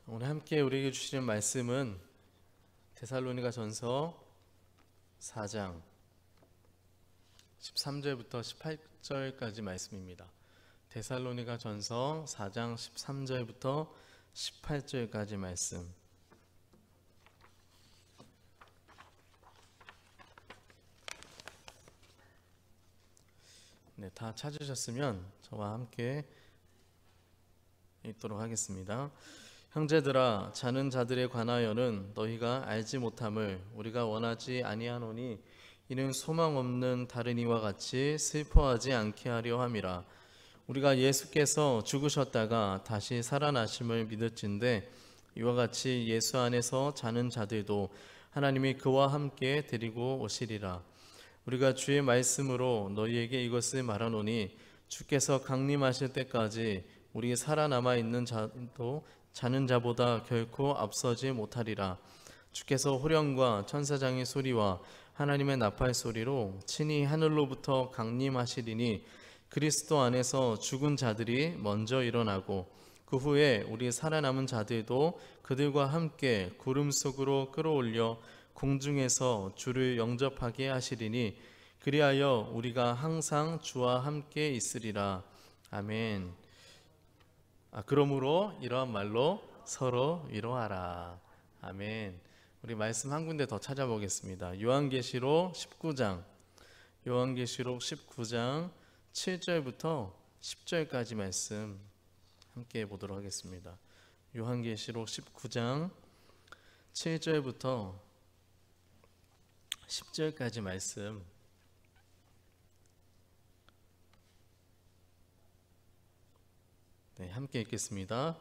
오늘 함께 우리에게 주시는 말씀은 데살로니가전서 4장 13절부터 18절까지 말씀입니다. 데살로니가전서 4장 13절부터 18절까지 말씀. 네, 다 찾으셨으면 저와 함께 읽도록 하겠습니다. 형제들아, 자는 자들에 관하여는 너희가 알지 못함을 우리가 원하지 아니하노니 이는 소망 없는 다른 이와 같이 슬퍼하지 않게 하려 함이라. 우리가 예수께서 죽으셨다가 다시 살아나심을 믿을진대 이와 같이 예수 안에서 자는 자들도 하나님이 그와 함께 데리고 오시리라. 우리가 주의 말씀으로 너희에게 이것을 말하노니 주께서 강림하실 때까지 우리 살아남아 있는 자도 자는 자보다 결코 앞서지 못하리라. 주께서 호령과 천사장의 소리와 하나님의 나팔 소리로 친히 하늘로부터 강림하시리니 그리스도 안에서 죽은 자들이 먼저 일어나고 그 후에 우리 살아남은 자들도 그들과 함께 구름 속으로 끌어올려 공중에서 주를 영접하게 하시리니 그리하여 우리가 항상 주와 함께 있으리라. 아멘. 그러므로 이러한 말로 서로 위로하라. 아멘. 우리 말씀 한 군데 더 찾아보겠습니다. 요한계시록 19장 7절부터 10절까지 말씀 함께 보도록 하겠습니다. 요한계시록 19장 7절부터 10절까지 말씀 함께 읽겠습니다.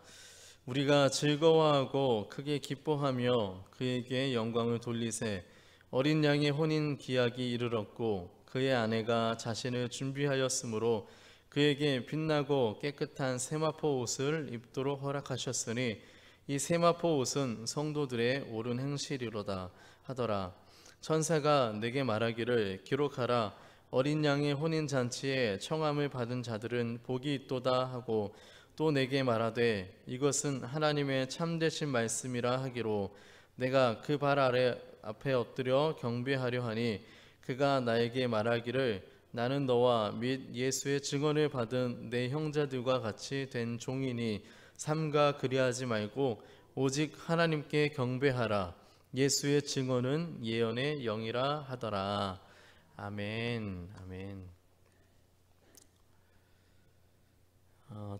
우리가 즐거워하고 크게 기뻐하며 그에게 영광을 돌리세. 어린 양의 혼인 기약이 이르렀고 그의 아내가 자신을 준비하였으므로 그에게 빛나고 깨끗한 세마포 옷을 입도록 허락하셨으니 이 세마포 옷은 성도들의 옳은 행실이로다 하더라. 천사가 내게 말하기를 기록하라. 어린 양의 혼인 잔치에 청함을 받은 자들은 복이 있도다 하고 또 내게 말하되 이것은 하나님의 참되신 말씀이라 하기로 내가 그 발 아래 앞에 엎드려 경배하려 하니 그가 나에게 말하기를 나는 너와 및 예수의 증언을 받은 내 형제들과 같이 된 종이니 삼가 그리하지 말고 오직 하나님께 경배하라. 예수의 증언은 예언의 영이라 하더라. 아멘. 아멘.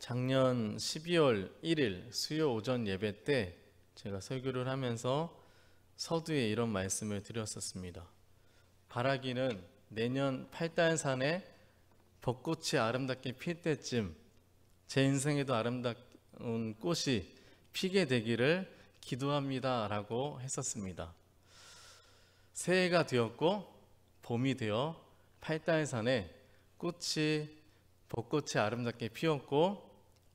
작년 12월 1일 수요 오전 예배 때 제가 설교를 하면서 서두에 이런 말씀을 드렸었습니다. 바라기는 내년 팔달산에 벚꽃이 아름답게 필 때쯤 제 인생에도 아름다운 꽃이 피게 되기를 기도합니다 라고 했었습니다. 새해가 되었고 봄이 되어 팔달산에 벚꽃이 아름답게 피었고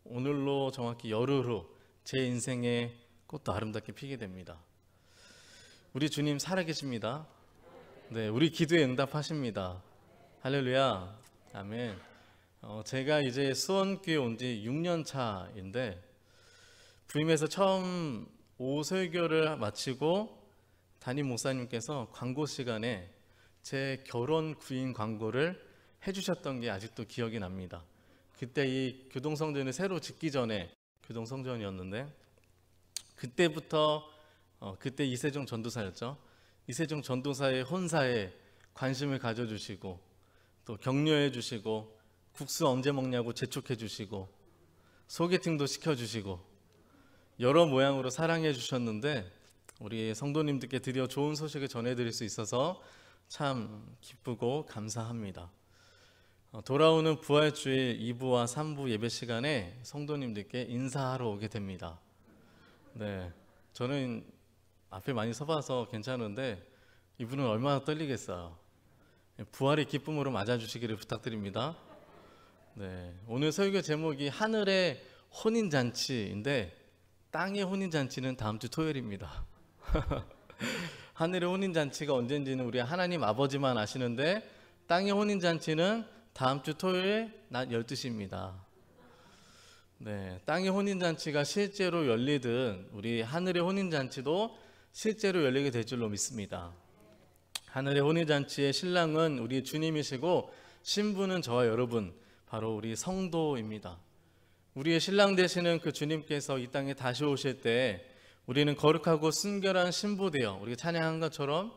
오늘로 정확히 열흘 후 제 인생의 꽃도 아름답게 피게 됩니다. 우리 주님 살아계십니다. 네, 우리 기도에 응답하십니다. 할렐루야. 아멘. 제가 이제 수원교회 온 지 6년 차인데 부임해서 처음 오설교를 마치고 담임 목사님께서 광고 시간에 제 결혼 구인 광고를 해주셨던 게 아직도 기억이 납니다. 그때 이 교동성전을 새로 짓기 전에 교동성전이었는데 그때부터 그때 이세종 전도사였죠. 이세종 전도사의 혼사에 관심을 가져주시고 또 격려해 주시고 국수 언제 먹냐고 재촉해 주시고 소개팅도 시켜주시고 여러 모양으로 사랑해 주셨는데 우리 성도님들께 드디어 좋은 소식을 전해드릴 수 있어서 참 기쁘고 감사합니다. 돌아오는 부활주일 2부와 3부 예배 시간에 성도님들께 인사하러 오게 됩니다. 네, 저는 앞에 많이 서봐서 괜찮은데 이분은 얼마나 떨리겠어요. 부활의 기쁨으로 맞아주시기를 부탁드립니다. 네, 오늘 설교 제목이 하늘의 혼인잔치인데 땅의 혼인잔치는 다음 주 토요일입니다. 하늘의 혼인잔치가 언젠지는 우리 하나님 아버지만 아시는데 땅의 혼인잔치는 다음 주 토요일 낮 12시입니다. 네, 땅의 혼인잔치가 실제로 열리든 우리 하늘의 혼인잔치도 실제로 열리게 될 줄로 믿습니다. 하늘의 혼인잔치의 신랑은 우리 주님이시고 신부는 저와 여러분, 바로 우리 성도입니다. 우리의 신랑 되시는 그 주님께서 이 땅에 다시 오실 때 우리는 거룩하고 순결한 신부되어 우리가 찬양한 것처럼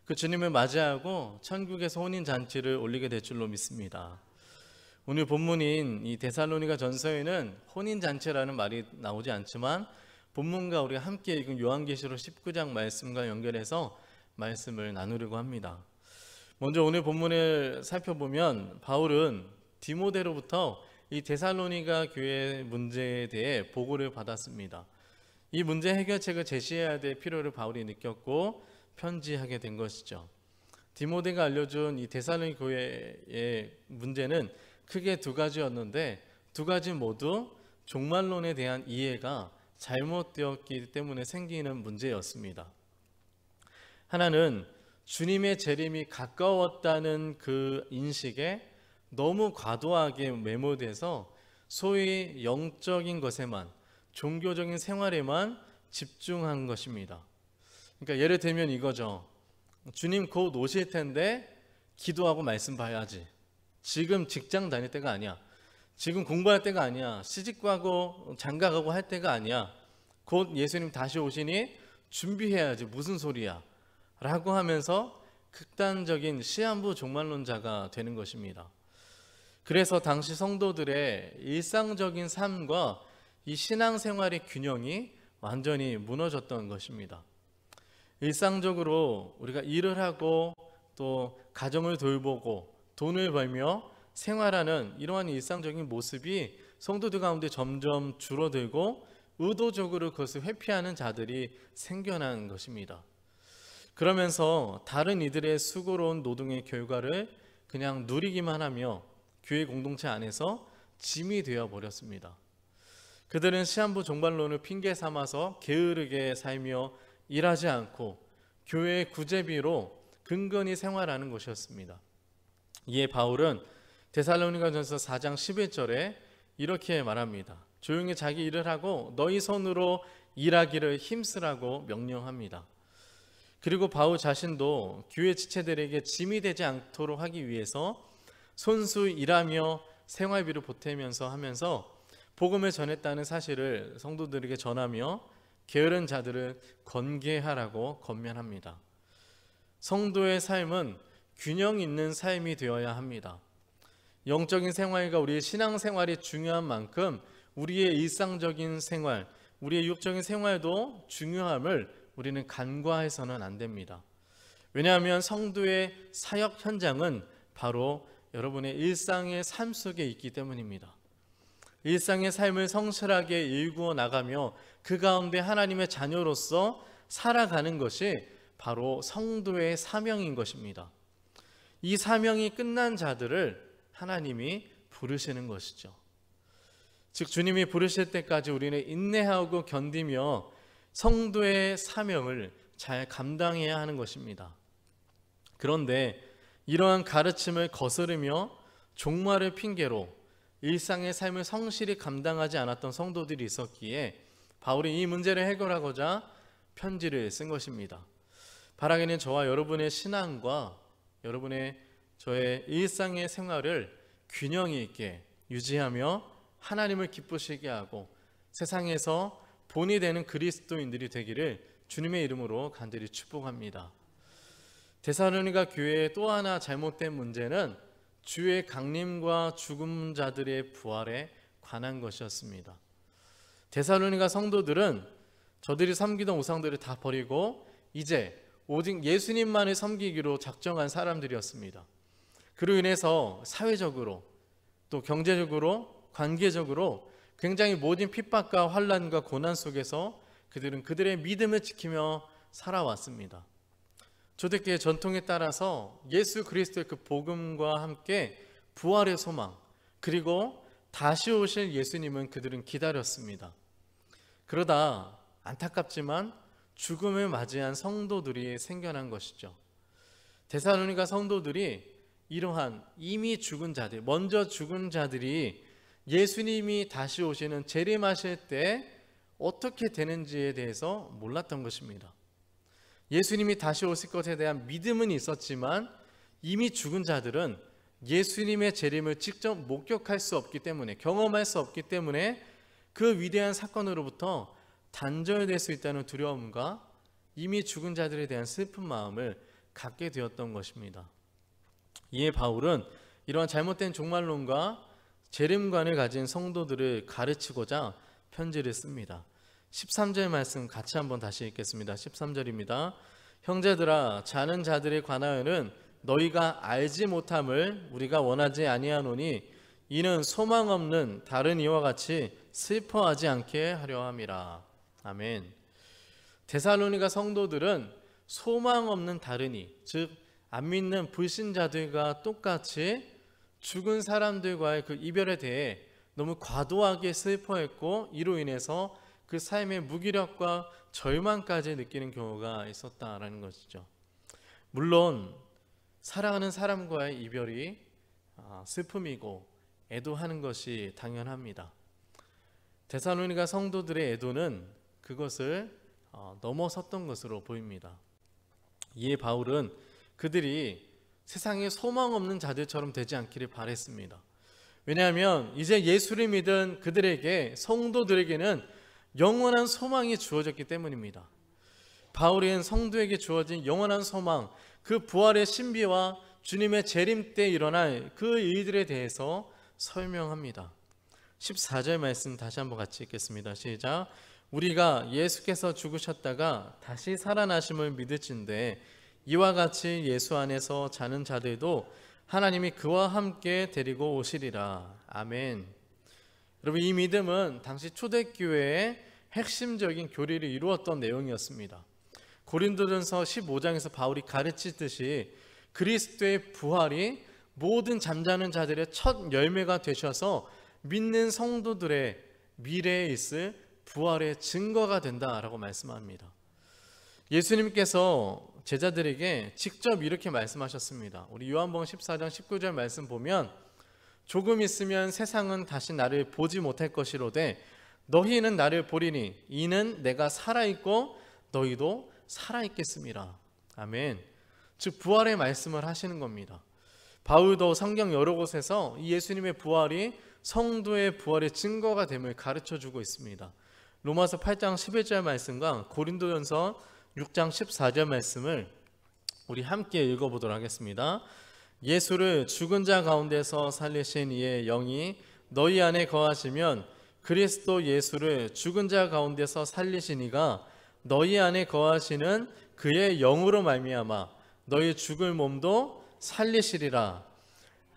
그 주님을 맞이하고 천국에서 혼인잔치를 올리게 될 줄로 믿습니다. 오늘 본문인 이 데살로니가 전서에는 혼인잔치라는 말이 나오지 않지만 본문과 우리가 함께 읽은 요한계시록 19장 말씀과 연결해서 말씀을 나누려고 합니다. 먼저 오늘 본문을 살펴보면 바울은 디모데로부터 이 데살로니가 교회 문제에 대해 보고를 받았습니다. 이 문제 해결책을 제시해야 될 필요를 바울이 느꼈고 편지하게 된 것이죠. 디모데가 알려준 이 데살로니 교회의 문제는 크게 두 가지였는데 두 가지 모두 종말론에 대한 이해가 잘못되었기 때문에 생기는 문제였습니다. 하나는 주님의 재림이 가까웠다는 그 인식에 너무 과도하게 매몰돼서 소위 영적인 것에만, 종교적인 생활에만 집중한 것입니다. 그러니까 예를 들면 이거죠. 주님 곧 오실 텐데 기도하고 말씀 봐야지. 지금 직장 다닐 때가 아니야. 지금 공부할 때가 아니야. 시집가고 장가가고 할 때가 아니야. 곧 예수님 다시 오시니 준비해야지. 무슨 소리야? 라고 하면서 극단적인 시한부 종말론자가 되는 것입니다. 그래서 당시 성도들의 일상적인 삶과 이 신앙생활의 균형이 완전히 무너졌던 것입니다. 일상적으로 우리가 일을 하고 또 가정을 돌보고 돈을 벌며 생활하는 이러한 일상적인 모습이 성도들 가운데 점점 줄어들고 의도적으로 그것을 회피하는 자들이 생겨난 것입니다. 그러면서 다른 이들의 수고로운 노동의 결과를 그냥 누리기만 하며 교회 공동체 안에서 짐이 되어 버렸습니다. 그들은 시한부 종말론을 핑계 삼아서 게으르게 살며 일하지 않고 교회의 구제비로 근근히 생활하는 것이었습니다. 이에 바울은 데살로니가전서 4장 11절에 이렇게 말합니다. 조용히 자기 일을 하고 너희 손으로 일하기를 힘쓰라고 명령합니다. 그리고 바울 자신도 교회 지체들에게 짐이 되지 않도록 하기 위해서 손수 일하며 생활비를 보태면서 하면서 복음을 전했다는 사실을 성도들에게 전하며 게으른 자들을 권계하라고 권면합니다. 성도의 삶은 균형 있는 삶이 되어야 합니다. 영적인 생활과 우리의 신앙생활이 중요한 만큼 우리의 일상적인 생활, 우리의 육적인 생활도 중요함을 우리는 간과해서는 안 됩니다. 왜냐하면 성도의 사역 현장은 바로 여러분의 일상의 삶 속에 있기 때문입니다. 일상의 삶을 성실하게 일구어 나가며 그 가운데 하나님의 자녀로서 살아가는 것이 바로 성도의 사명인 것입니다. 이 사명이 끝난 자들을 하나님이 부르시는 것이죠. 즉 주님이 부르실 때까지 우리는 인내하고 견디며 성도의 사명을 잘 감당해야 하는 것입니다. 그런데 이러한 가르침을 거스르며 종말을 핑계로 일상의 삶을 성실히 감당하지 않았던 성도들이 있었기에 바울이 이 문제를 해결하고자 편지를 쓴 것입니다. 바라기는 저와 여러분의 신앙과 여러분의 저의 일상의 생활을 균형 있게 유지하며 하나님을 기쁘시게 하고 세상에서 본이 되는 그리스도인들이 되기를 주님의 이름으로 간절히 축복합니다. 데살로니가 교회의 또 하나 잘못된 문제는 주의 강림과 죽은 자들의 부활에 관한 것이었습니다. 데살로니가 성도들은 저들이 섬기던 우상들을 다 버리고 이제 오직 예수님만을 섬기기로 작정한 사람들이었습니다. 그로 인해서 사회적으로 또 경제적으로 관계적으로 굉장히 모든 핍박과 환난과 고난 속에서 그들은 그들의 믿음을 지키며 살아왔습니다. 초대교회 전통에 따라서 예수 그리스도의 그 복음과 함께 부활의 소망 그리고 다시 오실 예수님은 그들은 기다렸습니다. 그러다 안타깝지만 죽음을 맞이한 성도들이 생겨난 것이죠. 데살로니가 성도들이 이러한 이미 죽은 자들, 먼저 죽은 자들이 예수님이 다시 오시는 재림하실 때 어떻게 되는지에 대해서 몰랐던 것입니다. 예수님이 다시 오실 것에 대한 믿음은 있었지만 이미 죽은 자들은 예수님의 재림을 직접 목격할 수 없기 때문에, 경험할 수 없기 때문에 그 위대한 사건으로부터 단절될 수 있다는 두려움과 이미 죽은 자들에 대한 슬픈 마음을 갖게 되었던 것입니다. 이에 바울은 이러한 잘못된 종말론과 재림관을 가진 성도들을 가르치고자 편지를 씁니다. 13절 말씀 같이 한번 다시 읽겠습니다. 13절입니다. 형제들아, 자는 자들에 관하여는 너희가 알지 못함을 우리가 원하지 아니하노니 이는 소망 없는 다른 이와 같이 슬퍼하지 않게 하려 함이라. 아멘. 데살로니가 성도들은 소망 없는 다른이, 즉 안 믿는 불신자들과 똑같이 죽은 사람들과의 그 이별에 대해 너무 과도하게 슬퍼했고, 이로 인해서 그 삶의 무기력과 절망까지 느끼는 경우가 있었다라는 것이죠. 물론 사랑하는 사람과의 이별이 슬픔이고 애도하는 것이 당연합니다. 데살로니가 성도들의 애도는 그것을 넘어섰던 것으로 보입니다. 이에 바울은 그들이 세상에 소망 없는 자들처럼 되지 않기를 바랬습니다. 왜냐하면 이제 예수를 믿은 그들에게, 성도들에게는 영원한 소망이 주어졌기 때문입니다. 바울은 성도에게 주어진 영원한 소망, 그 부활의 신비와 주님의 재림 때 일어날 그 일들에 대해서 설명합니다. 14절 말씀 다시 한번 같이 읽겠습니다. 시작. 우리가 예수께서 죽으셨다가 다시 살아나심을 믿을진대 이와 같이 예수 안에서 자는 자들도 하나님이 그와 함께 데리고 오시리라. 아멘. 여러분, 이 믿음은 당시 초대교회의 핵심적인 교리를 이루었던 내용이었습니다. 고린도전서 15장에서 바울이 가르치듯이 그리스도의 부활이 모든 잠자는 자들의 첫 열매가 되셔서 믿는 성도들의 미래에 있을 부활의 증거가 된다라고 말씀합니다. 예수님께서 제자들에게 직접 이렇게 말씀하셨습니다. 우리 요한복음 14장 19절 말씀 보면 조금 있으면 세상은 다시 나를 보지 못할 것이로되 너희는 나를 보리니 이는 내가 살아있고 너희도 살아있겠습니다. 아멘. 즉 부활의 말씀을 하시는 겁니다. 바울도 성경 여러 곳에서 이 예수님의 부활이 성도의 부활의 증거가 됨을 가르쳐주고 있습니다. 로마서 8장 11절 말씀과 고린도전서 6장 14절 말씀을 우리 함께 읽어보도록 하겠습니다. 예수를 죽은 자 가운데서 살리신 이의 영이 너희 안에 거하시면 그리스도 예수를 죽은 자 가운데서 살리신 이가 너희 안에 거하시는 그의 영으로 말미암아 너희 죽을 몸도 살리시리라.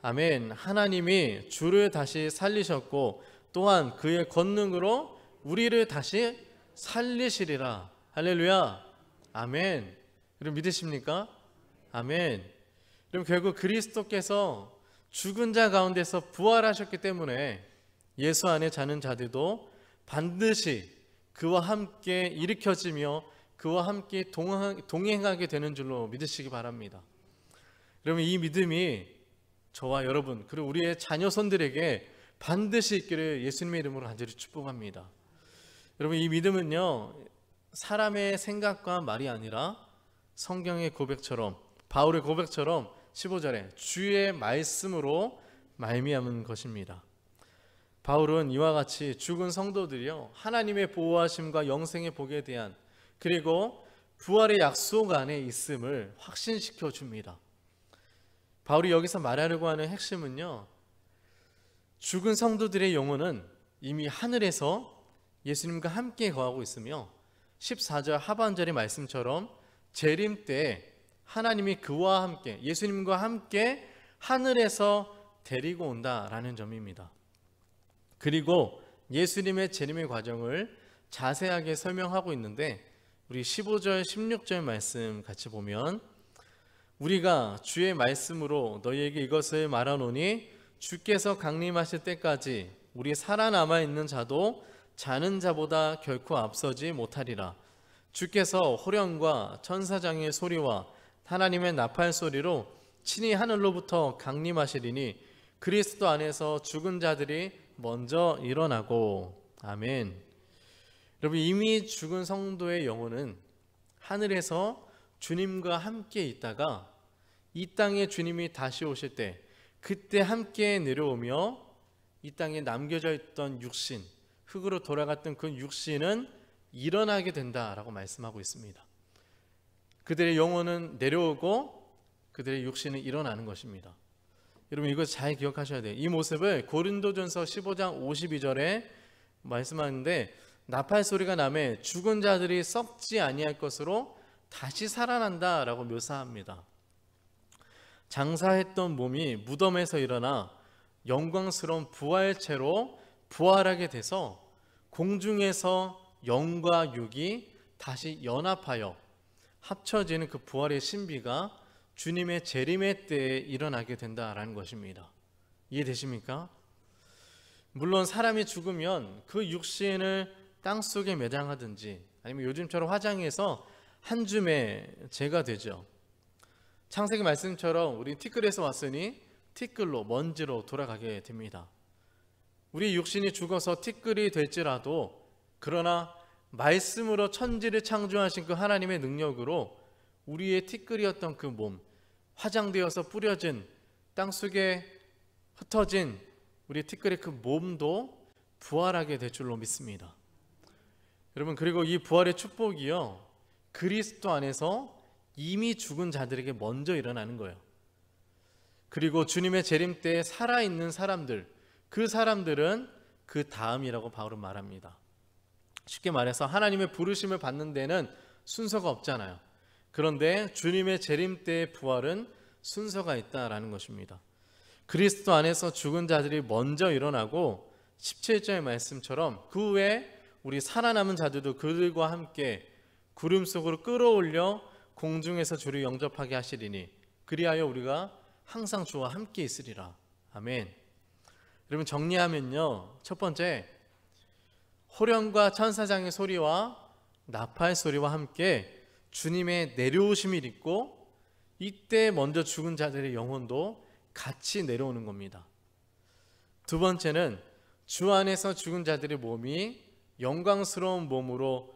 아멘. 하나님이 주를 다시 살리셨고 또한 그의 권능으로 우리를 다시 살리시리라. 할렐루야. 아멘. 여러분 믿으십니까? 아멘. 그럼 결국 그리스도께서 죽은 자 가운데서 부활하셨기 때문에 예수 안에 자는 자들도 반드시 그와 함께 일으켜지며 그와 함께 동행하게 되는 줄로 믿으시기 바랍니다. 여러분 이 믿음이 저와 여러분 그리고 우리의 자녀손들에게 반드시 있기를 예수님의 이름으로 간절히 축복합니다. 여러분 이 믿음은요 사람의 생각과 말이 아니라 성경의 고백처럼 바울의 고백처럼 15절에 주의 말씀으로 말미암은 것입니다. 바울은 이와 같이 죽은 성도들이요 하나님의 보호하심과 영생의 복에 대한 그리고 부활의 약속 안에 있음을 확신시켜 줍니다. 바울이 여기서 말하려고 하는 핵심은요 죽은 성도들의 영혼은 이미 하늘에서 예수님과 함께 거하고 있으며 14절 하반절의 말씀처럼 재림 때 하나님이 그와 함께 예수님과 함께 하늘에서 데리고 온다라는 점입니다. 그리고 예수님의 재림의 과정을 자세하게 설명하고 있는데 우리 15절 16절 말씀 같이 보면 우리가 주의 말씀으로 너희에게 이것을 말하노니 주께서 강림하실 때까지 우리 살아남아 있는 자도 자는 자보다 결코 앞서지 못하리라. 주께서 호령과 천사장의 소리와 하나님의 나팔 소리로 친히 하늘로부터 강림하시리니 그리스도 안에서 죽은 자들이 먼저 일어나고. 아멘. 여러분, 이미 죽은 성도의 영혼은 하늘에서 주님과 함께 있다가 이 땅에 주님이 다시 오실 때 그때 함께 내려오며 이 땅에 남겨져 있던 육신, 흙으로 돌아갔던 그 육신은 일어나게 된다라고 말씀하고 있습니다. 그들의 영혼은 내려오고 그들의 육신은 일어나는 것입니다. 여러분, 이거 잘 기억하셔야 돼요. 이 모습을 고린도전서 15장 52절에 말씀하는데, 나팔 소리가 나매 죽은 자들이 썩지 아니할 것으로 다시 살아난다라고 묘사합니다. 장사했던 몸이 무덤에서 일어나 영광스러운 부활체로 부활하게 돼서 공중에서 영과 육이 다시 연합하여 합쳐지는 그 부활의 신비가 주님의 재림의 때에 일어나게 된다라는 것입니다. 이해되십니까? 물론 사람이 죽으면 그 육신을 땅속에 매장하든지 아니면 요즘처럼 화장해서 한 줌에 재가 되죠. 창세기 말씀처럼 우리 티끌에서 왔으니 티끌로, 먼지로 돌아가게 됩니다. 우리 육신이 죽어서 티끌이 될지라도, 그러나 말씀으로 천지를 창조하신 그 하나님의 능력으로 우리의 티끌이었던 그 몸, 화장되어서 뿌려진 땅속에 흩어진 우리 티끌의 그 몸도 부활하게 될 줄로 믿습니다. 여러분, 그리고 이 부활의 축복이요, 그리스도 안에서 이미 죽은 자들에게 먼저 일어나는 거예요. 그리고 주님의 재림 때에 살아있는 사람들, 그 사람들은 그 다음이라고 바울은 말합니다. 쉽게 말해서 하나님의 부르심을 받는 데는 순서가 없잖아요. 그런데 주님의 재림 때의 부활은 순서가 있다라는 것입니다. 그리스도 안에서 죽은 자들이 먼저 일어나고 17절의 말씀처럼 그 후에 우리 살아남은 자들도 그들과 함께 구름 속으로 끌어올려 공중에서 주를 영접하게 하시리니 그리하여 우리가 항상 주와 함께 있으리라. 아멘. 여러분, 정리하면요, 첫 번째, 호령과 천사장의 소리와 나팔 소리와 함께 주님의 내려오심이 있고, 이때 먼저 죽은 자들의 영혼도 같이 내려오는 겁니다. 두 번째는 주 안에서 죽은 자들의 몸이 영광스러운 몸으로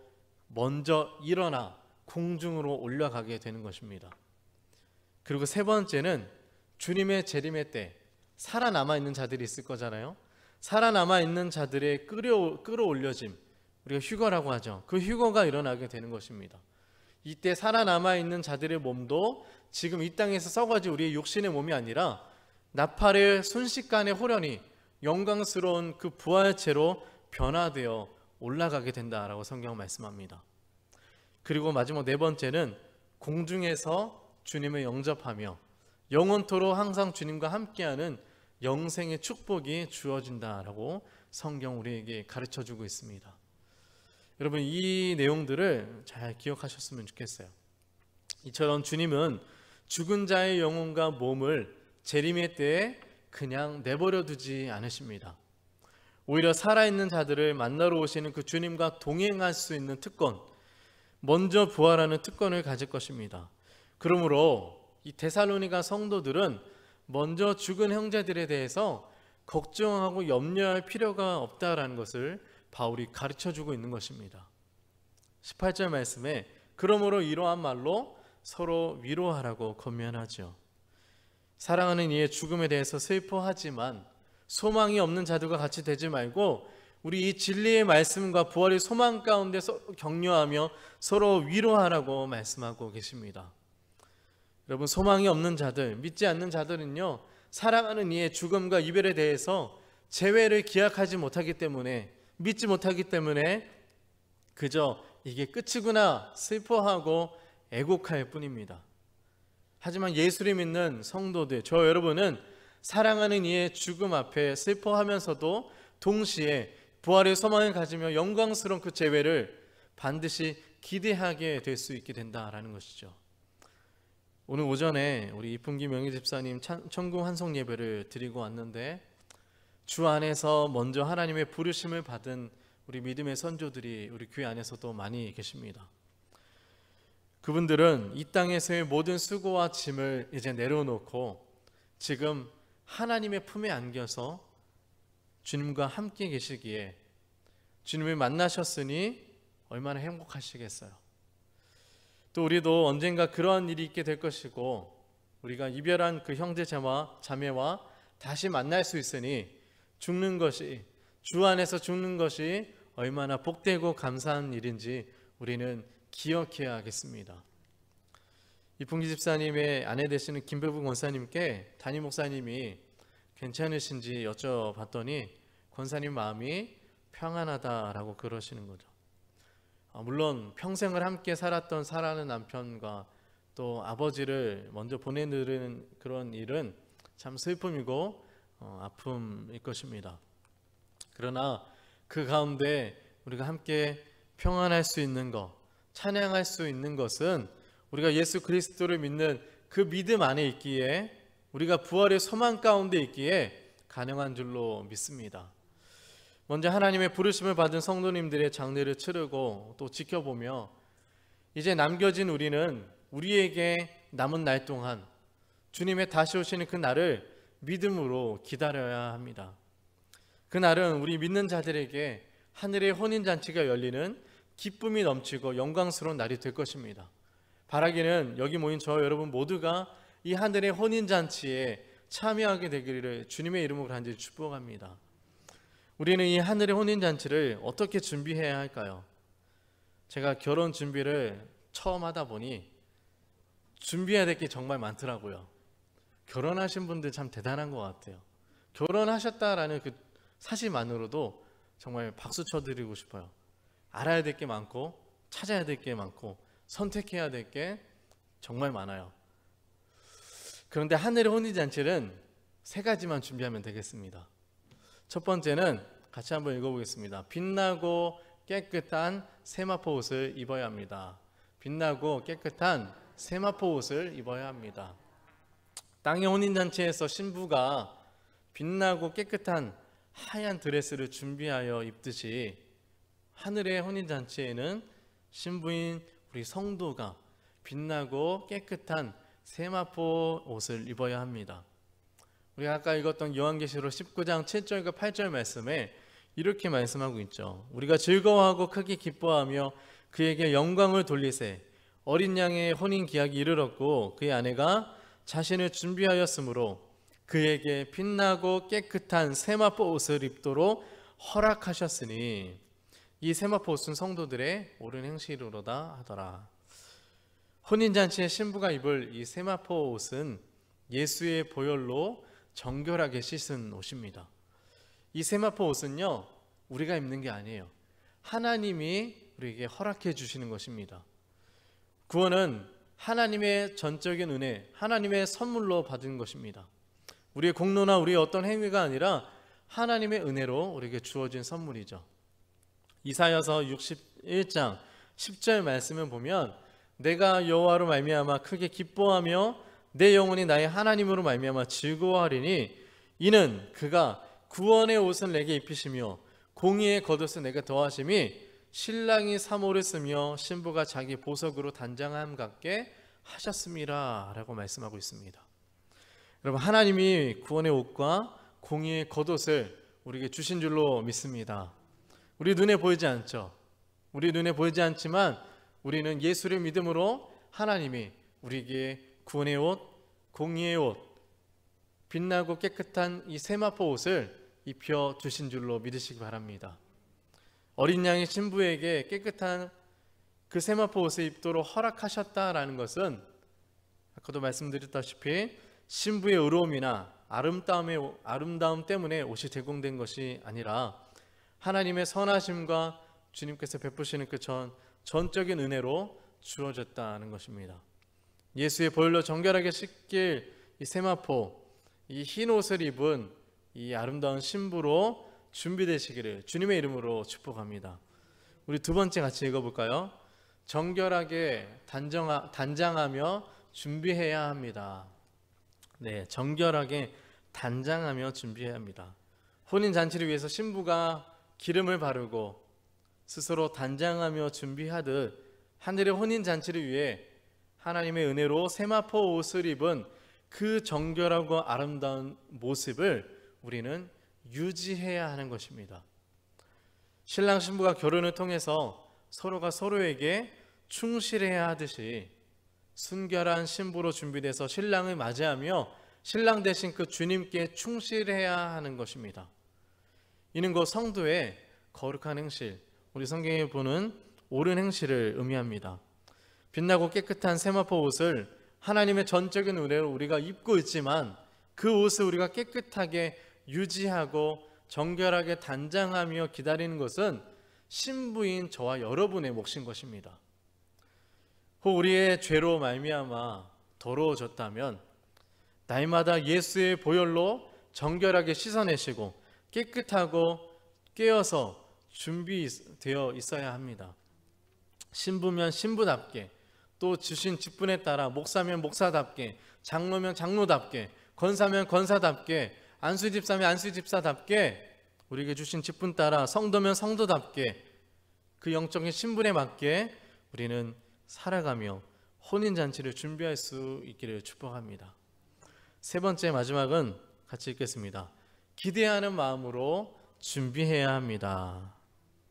먼저 일어나 공중으로 올라가게 되는 것입니다. 그리고 세 번째는 주님의 재림의 때 살아남아 있는 자들이 있을 거잖아요. 살아남아 있는 자들의 끌어올려짐, 우리가 휴거라고 하죠. 그 휴거가 일어나게 되는 것입니다. 이때 살아남아 있는 자들의 몸도 지금 이 땅에서 썩어진 우리의 육신의 몸이 아니라 나팔의 순식간의 호련이 영광스러운 그 부활체로 변화되어 올라가게 된다라고 성경은 말씀합니다. 그리고 마지막 네 번째는 공중에서 주님을 영접하며 영원토록 항상 주님과 함께하는 영생의 축복이 주어진다라고 성경 우리에게 가르쳐주고 있습니다. 여러분, 이 내용들을 잘 기억하셨으면 좋겠어요. 이처럼 주님은 죽은 자의 영혼과 몸을 재림의 때에 그냥 내버려 두지 않으십니다. 오히려 살아있는 자들을 만나러 오시는 그 주님과 동행할 수 있는 특권, 먼저 부활하는 특권을 가질 것입니다. 그러므로 이 데살로니가 성도들은 먼저 죽은 형제들에 대해서 걱정하고 염려할 필요가 없다라는 것을 바울이 가르쳐주고 있는 것입니다. 18절 말씀에 그러므로 이러한 말로 서로 위로하라고 권면하죠. 사랑하는 이의 죽음에 대해서 슬퍼하지만 소망이 없는 자들과 같이 되지 말고 우리 이 진리의 말씀과 부활의 소망 가운데 격려하며 서로 위로하라고 말씀하고 계십니다. 여러분, 소망이 없는 자들, 믿지 않는 자들은요, 사랑하는 이의 죽음과 이별에 대해서 재회를 기약하지 못하기 때문에, 믿지 못하기 때문에 그저 이게 끝이구나 슬퍼하고 애곡할 뿐입니다. 하지만 예수를 믿는 성도들, 저 여러분은 사랑하는 이의 죽음 앞에 슬퍼하면서도 동시에 부활의 소망을 가지며 영광스러운 그 재회를 반드시 기대하게 될 수 있게 된다라는 것이죠. 오늘 오전에 우리 이풍기 명예 집사님 천궁 환송 예배를 드리고 왔는데, 주 안에서 먼저 하나님의 부르심을 받은 우리 믿음의 선조들이 우리 교회 안에서도 많이 계십니다. 그분들은 이 땅에서의 모든 수고와 짐을 이제 내려놓고 지금 하나님의 품에 안겨서 주님과 함께 계시기에 주님을 만나셨으니 얼마나 행복하시겠어요. 또 우리도 언젠가 그러한 일이 있게 될 것이고 우리가 이별한 그 형제 자매와 다시 만날 수 있으니 죽는 것이, 주 안에서 죽는 것이 얼마나 복되고 감사한 일인지 우리는 기억해야 하겠습니다. 이풍기 집사님의 아내 되시는 김배부 권사님께 담임 목사님이 괜찮으신지 여쭤봤더니 권사님 마음이 평안하다라고 그러시는 거죠. 물론 평생을 함께 살았던 사랑하는 남편과 또 아버지를 먼저 보내는 그런 일은 참 슬픔이고 아픔일 것입니다. 그러나 그 가운데 우리가 함께 평안할 수 있는 것, 찬양할 수 있는 것은 우리가 예수 그리스도를 믿는 그 믿음 안에 있기에, 우리가 부활의 소망 가운데 있기에 가능한 줄로 믿습니다. 먼저 하나님의 부르심을 받은 성도님들의 장례를 치르고 또 지켜보며 이제 남겨진 우리는 우리에게 남은 날 동안 주님의 다시 오시는 그 날을 믿음으로 기다려야 합니다. 그 날은 우리 믿는 자들에게 하늘의 혼인잔치가 열리는 기쁨이 넘치고 영광스러운 날이 될 것입니다. 바라기는 여기 모인 저 여러분 모두가 이 하늘의 혼인잔치에 참여하게 되기를 주님의 이름으로 간절히 축복합니다. 우리는 이 하늘의 혼인잔치를 어떻게 준비해야 할까요? 제가 결혼 준비를 처음 하다 보니 준비해야 될 게 정말 많더라고요. 결혼하신 분들 참 대단한 것 같아요. 결혼하셨다라는 그 사실만으로도 정말 박수 쳐드리고 싶어요. 알아야 될 게 많고 찾아야 될 게 많고 선택해야 될 게 정말 많아요. 그런데 하늘의 혼인잔치는 3가지만 준비하면 되겠습니다. 첫 번째는 같이 한번 읽어보겠습니다. 빛나고 깨끗한 세마포 옷을 입어야 합니다. 빛나고 깨끗한 세마포 옷을 입어야 합니다. 땅의 혼인잔치에서 신부가 빛나고 깨끗한 하얀 드레스를 준비하여 입듯이 하늘의 혼인잔치에는 신부인 우리 성도가 빛나고 깨끗한 세마포 옷을 입어야 합니다. 우리가 아까 읽었던 요한계시록 19장 7절과 8절 말씀에 이렇게 말씀하고 있죠. 우리가 즐거워하고 크게 기뻐하며 그에게 영광을 돌리세. 어린 양의 혼인 기약이 이르렀고 그의 아내가 자신을 준비하였으므로 그에게 빛나고 깨끗한 세마포 옷을 입도록 허락하셨으니 이 세마포 옷은 성도들의 옳은 행실이로다 하더라. 혼인잔치에 신부가 입을 이 세마포 옷은 예수의 보혈로 정결하게 씻은 옷입니다. 이 세마포 옷은요, 우리가 입는 게 아니에요. 하나님이 우리에게 허락해 주시는 것입니다. 구원은 하나님의 전적인 은혜, 하나님의 선물로 받은 것입니다. 우리의 공로나 우리의 어떤 행위가 아니라 하나님의 은혜로 우리에게 주어진 선물이죠. 이사야서 61장 10절 말씀을 보면 내가 여호와로 말미암아 크게 기뻐하며 내 영혼이 나의 하나님으로 말미암아 즐거워하리니 이는 그가 구원의 옷을 내게 입히시며 공의의 겉옷을 내게 더하심이 신랑이 사모를 쓰며 신부가 자기 보석으로 단장함 같게 하셨음이라 라고 말씀하고 있습니다. 여러분, 하나님이 구원의 옷과 공의의 겉옷을 우리에게 주신 줄로 믿습니다. 우리 눈에 보이지 않죠. 우리 눈에 보이지 않지만 우리는 예수를 믿음으로 하나님이 우리에게 구원의 옷, 공의의 옷, 빛나고 깨끗한 이 세마포 옷을 입혀 주신 줄로 믿으시기 바랍니다. 어린 양의 신부에게 깨끗한 그 세마포 옷을 입도록 허락하셨다라는 것은 아까도 말씀드렸다시피 신부의 의로움이나 아름다움 때문에 옷이 제공된 것이 아니라 하나님의 선하심과 주님께서 베푸시는 그 전적인 은혜로 주어졌다는 것입니다. 예수의 보혈로 정결하게 씻길 이 세마포, 이 흰 옷을 입은 이 아름다운 신부로 준비되시기를 주님의 이름으로 축복합니다. 우리 두 번째 같이 읽어볼까요? 정결하게 단장하며 준비해야 합니다. 네, 정결하게 단장하며 준비해야 합니다. 혼인잔치를 위해서 신부가 기름을 바르고 스스로 단장하며 준비하듯 하늘의 혼인잔치를 위해 하나님의 은혜로 세마포 옷을 입은 그 정결하고 아름다운 모습을 우리는 유지해야 하는 것입니다. 신랑 신부가 결혼을 통해서 서로가 서로에게 충실해야 하듯이 순결한 신부로 준비돼서 신랑을 맞이하며 신랑 대신 그 주님께 충실해야 하는 것입니다. 이는 그 성도의 거룩한 행실, 우리 성경에 보는 옳은 행실을 의미합니다. 빛나고 깨끗한 세마포 옷을 하나님의 전적인 은혜로 우리가 입고 있지만 그 옷을 우리가 깨끗하게 유지하고 정결하게 단장하며 기다리는 것은 신부인 저와 여러분의 몫인 것입니다. 혹 우리의 죄로 말미암아 더러워졌다면 날마다 예수의 보혈로 정결하게 씻어내시고 깨끗하고 깨어서 준비되어 있어야 합니다. 신부면 신부답게, 또 주신 직분에 따라 목사면 목사답게, 장로면 장로답게, 권사면 권사답게, 안수집사면 안수집사답게 우리에게 주신 직분 따라 성도면 성도답게 그 영적인 신분에 맞게 우리는 살아가며 혼인잔치를 준비할 수 있기를 축복합니다. 세 번째 마지막은 같이 읽겠습니다. 기대하는 마음으로 준비해야 합니다.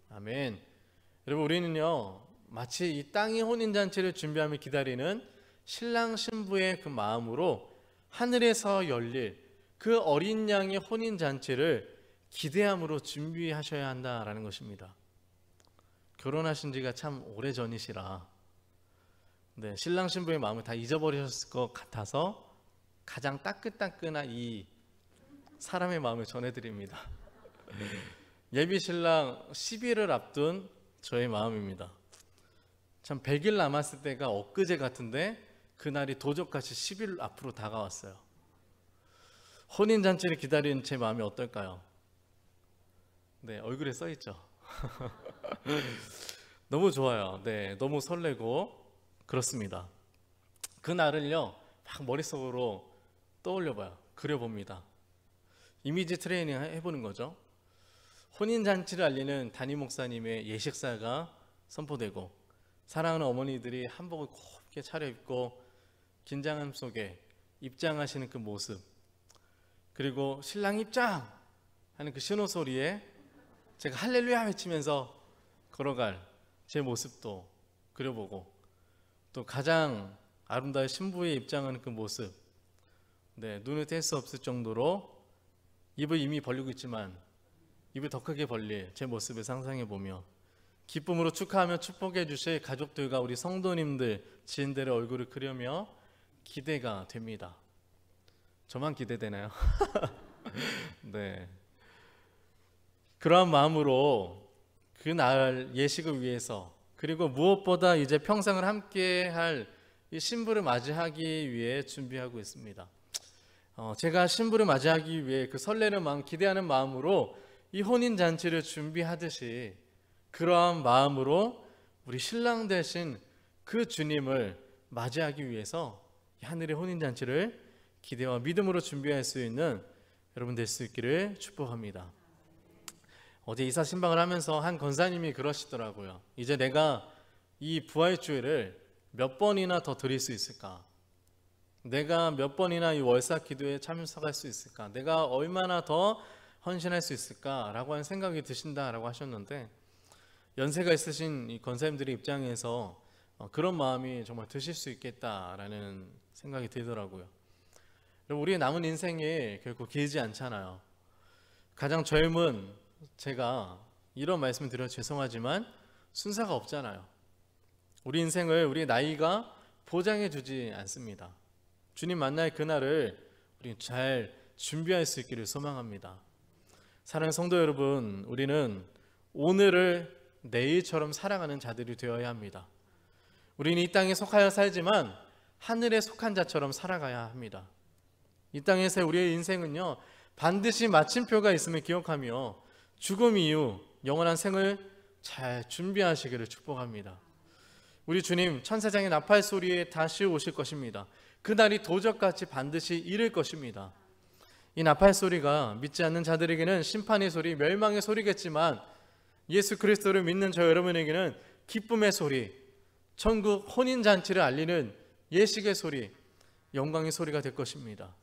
아멘. 여러분, 우리는요 마치 이 땅이 혼인잔치를 준비하며 기다리는 신랑 신부의 그 마음으로 하늘에서 열릴 그 어린 양의 혼인잔치를 기대함으로 준비하셔야 한다라는 것입니다. 결혼하신 지가 참 오래전이시라 신랑 신부의 마음을 다 잊어버리셨을 것 같아서 가장 따끈따끈한 이 사람의 마음을 전해드립니다. 예비 신랑 10일을 앞둔 저의 마음입니다. 참 100일 남았을 때가 엊그제 같은데 그날이 도적같이 10일 앞으로 다가왔어요. 혼인잔치를 기다리는 제 마음이 어떨까요? 얼굴에 써있죠. 너무 좋아요. 너무 설레고 그렇습니다. 그날을요 막 머릿속으로 떠올려봐요. 그려봅니다. 이미지 트레이닝 해보는 거죠. 혼인잔치를 알리는 담임 목사님의 예식사가 선포되고 사랑하는 어머니들이 한복을 곱게 차려입고 긴장함 속에 입장하시는 그 모습, 그리고 신랑 입장 하는 그 신호 소리에 제가 할렐루야 외치면서 걸어갈 제 모습도 그려보고, 또 가장 아름다운 신부의 입장하는 그 모습, 눈을 뗄 수 없을 정도로 입을 이미 벌리고 있지만 입을 더 크게 벌릴 제 모습을 상상해보며 기쁨으로 축하하며 축복해 주실 가족들과 우리 성도님들, 지인들의 얼굴을 그리며 기대가 됩니다. 저만 기대되나요? 그러한 마음으로 그날 예식을 위해서, 그리고 무엇보다 이제 평생을 함께 할 이 신부를 맞이하기 위해 준비하고 있습니다. 제가 신부를 맞이하기 위해 그 설레는 마음, 기대하는 마음으로 이 혼인잔치를 준비하듯이 그러한 마음으로 우리 신랑 되신 그 주님을 맞이하기 위해서 하늘의 혼인잔치를 기대와 믿음으로 준비할 수 있는 여러분 될 수 있기를 축복합니다. 어제 이사 신방을 하면서 한 권사님이 그러시더라고요. 이제 내가 이 부활주일을 몇 번이나 더 드릴 수 있을까? 내가 몇 번이나 이 월사 기도에 참석할 수 있을까? 내가 얼마나 더 헌신할 수 있을까? 라고 하는 생각이 드신다라고 하셨는데, 연세가 있으신 이 권사님들의 입장에서 그런 마음이 정말 드실 수 있겠다라는 생각이 들더라고요. 우리의 남은 인생이 결코 길지 않잖아요. 가장 젊은 제가 이런 말씀을 드려 죄송하지만 순서가 없잖아요. 우리 인생을 우리 나이가 보장해 주지 않습니다. 주님 만날 그날을 우리 잘 준비할 수 있기를 소망합니다. 사랑하는 성도 여러분, 우리는 오늘을 내일처럼 살아가는 자들이 되어야 합니다. 우리는 이 땅에 속하여 살지만 하늘에 속한 자처럼 살아가야 합니다. 이 땅에서 우리의 인생은요 반드시 마침표가 있음을 기억하며 죽음 이후 영원한 생을 잘 준비하시기를 축복합니다. 우리 주님 천사장의 나팔 소리에 다시 오실 것입니다. 그날이 도적같이 반드시 이를 것입니다. 이 나팔 소리가 믿지 않는 자들에게는 심판의 소리, 멸망의 소리겠지만 예수 그리스도를 믿는 저 여러분에게는 기쁨의 소리, 천국 혼인잔치를 알리는 예식의 소리, 영광의 소리가 될 것입니다.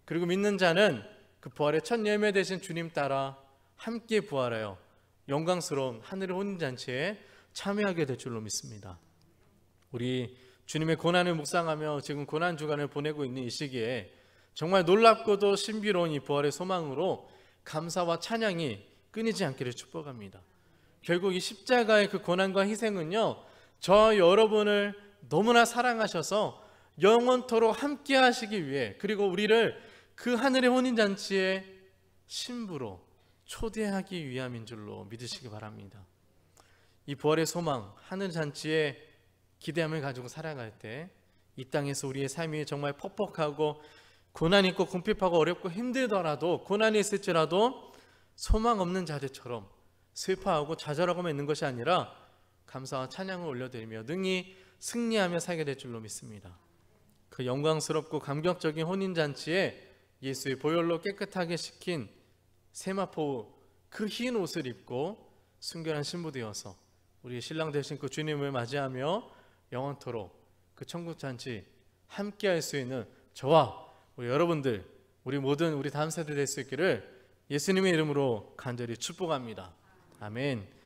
그리고 믿는 자는 그 부활의 첫 열매 되신 주님 따라 함께 부활하여 영광스러운 하늘의 혼인잔치에 참여하게 될 줄로 믿습니다. 우리 주님의 고난을 묵상하며 지금 고난 주간을 보내고 있는 이 시기에 정말 놀랍고도 신비로운 이 부활의 소망으로 감사와 찬양이 끊이지 않기를 축복합니다. 결국 이 십자가의 그 고난과 희생은요, 저 여러분을 너무나 사랑하셔서 영원토록 함께 하시기 위해, 그리고 우리를 그 하늘의 혼인잔치의 신부로 초대하기 위함인 줄로 믿으시기 바랍니다. 이 부활의 소망, 하늘잔치의 기대함을 가지고 살아갈 때 이 땅에서 우리의 삶이 정말 퍽퍽하고 고난 있고 궁핍하고 어렵고 힘들더라도, 고난이 있을지라도 소망 없는 자들처럼 슬퍼하고 좌절하고만 있는 것이 아니라 감사와 찬양을 올려드리며 능히 승리하며 살게 될 줄로 믿습니다. 그 영광스럽고 감격적인 혼인잔치에 예수의 보혈로 깨끗하게 씻긴 세마포 그 흰 옷을 입고 순결한 신부 되어서 우리의 신랑 되신 그 주님을 맞이하며 영원토록 그 천국잔치 함께할 수 있는 저와 우리 여러분들, 우리 모든 우리 다음 세대 될 수 있기를 예수님의 이름으로 간절히 축복합니다. 아멘.